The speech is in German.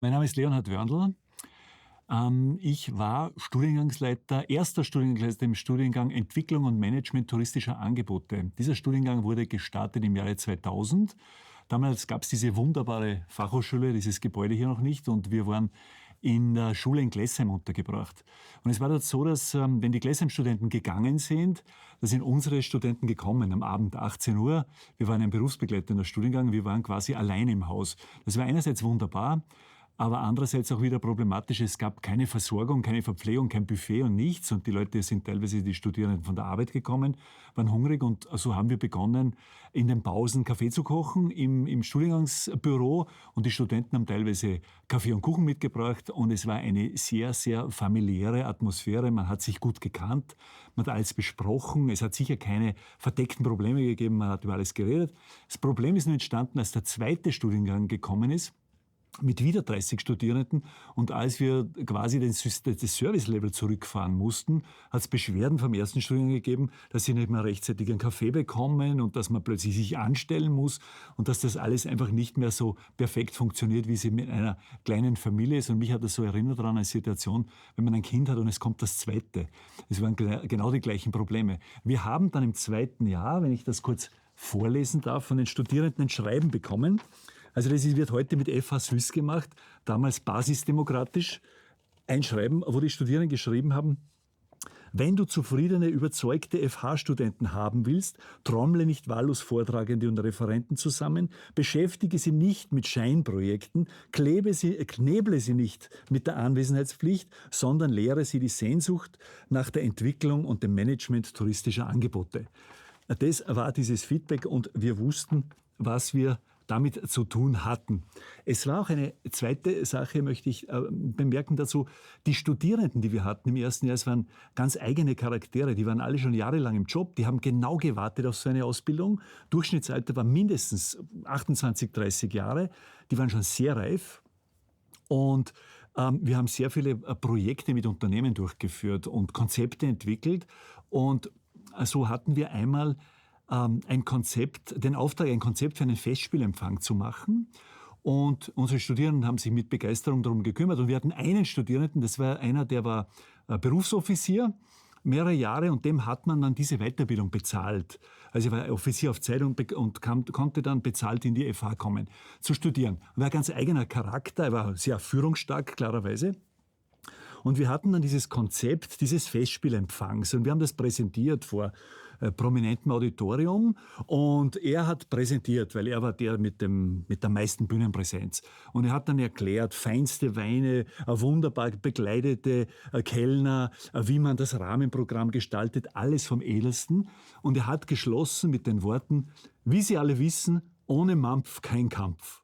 Mein Name ist Leonhard Wörndl. Ich war Studiengangsleiter, erster Studiengangsleiter im Studiengang Entwicklung und Management touristischer Angebote. Dieser Studiengang wurde gestartet im Jahre 2000. Damals gab es diese wunderbare Fachhochschule, dieses Gebäude hier noch nicht, und wir waren in der Schule in Glessheim untergebracht. Und es war dort so, dass wenn die Glessheim-Studenten gegangen sind, da sind unsere Studenten gekommen am Abend 18 Uhr. Wir waren ein berufsbegleitender Studiengang, wir waren quasi allein im Haus. Das war einerseits wunderbar, aber andererseits auch wieder problematisch. Es gab keine Versorgung, keine Verpflegung, kein Buffet und nichts. Und die Leute sind teilweise, die Studierenden, von der Arbeit gekommen, waren hungrig. Und so haben wir begonnen, in den Pausen Kaffee zu kochen im Studiengangsbüro. Und die Studenten haben teilweise Kaffee und Kuchen mitgebracht. Und es war eine sehr, sehr familiäre Atmosphäre. Man hat sich gut gekannt, man hat alles besprochen. Es hat sicher keine verdeckten Probleme gegeben, man hat über alles geredet. Das Problem ist nur entstanden, als der zweite Studiengang gekommen ist, mit wieder 30 Studierenden. Und als wir quasi das Service-Level zurückfahren mussten, hat es Beschwerden vom ersten Studiengang gegeben, dass sie nicht mehr rechtzeitig einen Kaffee bekommen und dass man plötzlich sich anstellen muss und dass das alles einfach nicht mehr so perfekt funktioniert, wie es mit einer kleinen Familie ist. Und mich hat das so erinnert daran, eine Situation, wenn man ein Kind hat und es kommt das zweite. Es waren genau die gleichen Probleme. Wir haben dann im zweiten Jahr, wenn ich das kurz vorlesen darf, von den Studierenden ein Schreiben bekommen. Also das wird heute mit FH Süß gemacht, damals basisdemokratisch. Ein Schreiben, wo die Studierenden geschrieben haben: Wenn du zufriedene, überzeugte FH-Studenten haben willst, trommle nicht wahllos Vortragende und Referenten zusammen, beschäftige sie nicht mit Scheinprojekten, kneble sie nicht mit der Anwesenheitspflicht, sondern lehre sie die Sehnsucht nach der Entwicklung und dem Management touristischer Angebote. Das war dieses Feedback und wir wussten, was wir damit zu tun hatten. Es war auch eine zweite Sache, möchte ich bemerken dazu. Die Studierenden, die wir hatten im ersten Jahr, es waren ganz eigene Charaktere. Die waren alle schon jahrelang im Job. Die haben genau gewartet auf so eine Ausbildung. Durchschnittsalter war mindestens 28, 30 Jahre. Die waren schon sehr reif. Und wir haben sehr viele Projekte mit Unternehmen durchgeführt und Konzepte entwickelt. Und so hatten wir einmal den Auftrag, ein Konzept für einen Festspielempfang zu machen. Und unsere Studierenden haben sich mit Begeisterung darum gekümmert. Und wir hatten einen Studierenden, das war einer, der war Berufsoffizier, mehrere Jahre, und dem hat man dann diese Weiterbildung bezahlt. Also er war Offizier auf Zeit und konnte dann bezahlt in die FH kommen, zu studieren. Er war ein ganz eigener Charakter, er war sehr führungsstark, klarerweise. Und wir hatten dann dieses Konzept dieses Festspielempfangs und wir haben das präsentiert vor prominentem Auditorium und er hat präsentiert, weil er war der mit der meisten Bühnenpräsenz. Und er hat dann erklärt, feinste Weine, wunderbar bekleidete Kellner, wie man das Rahmenprogramm gestaltet, alles vom Edelsten. Und er hat geschlossen mit den Worten: Wie Sie alle wissen, ohne Mampf kein Kampf.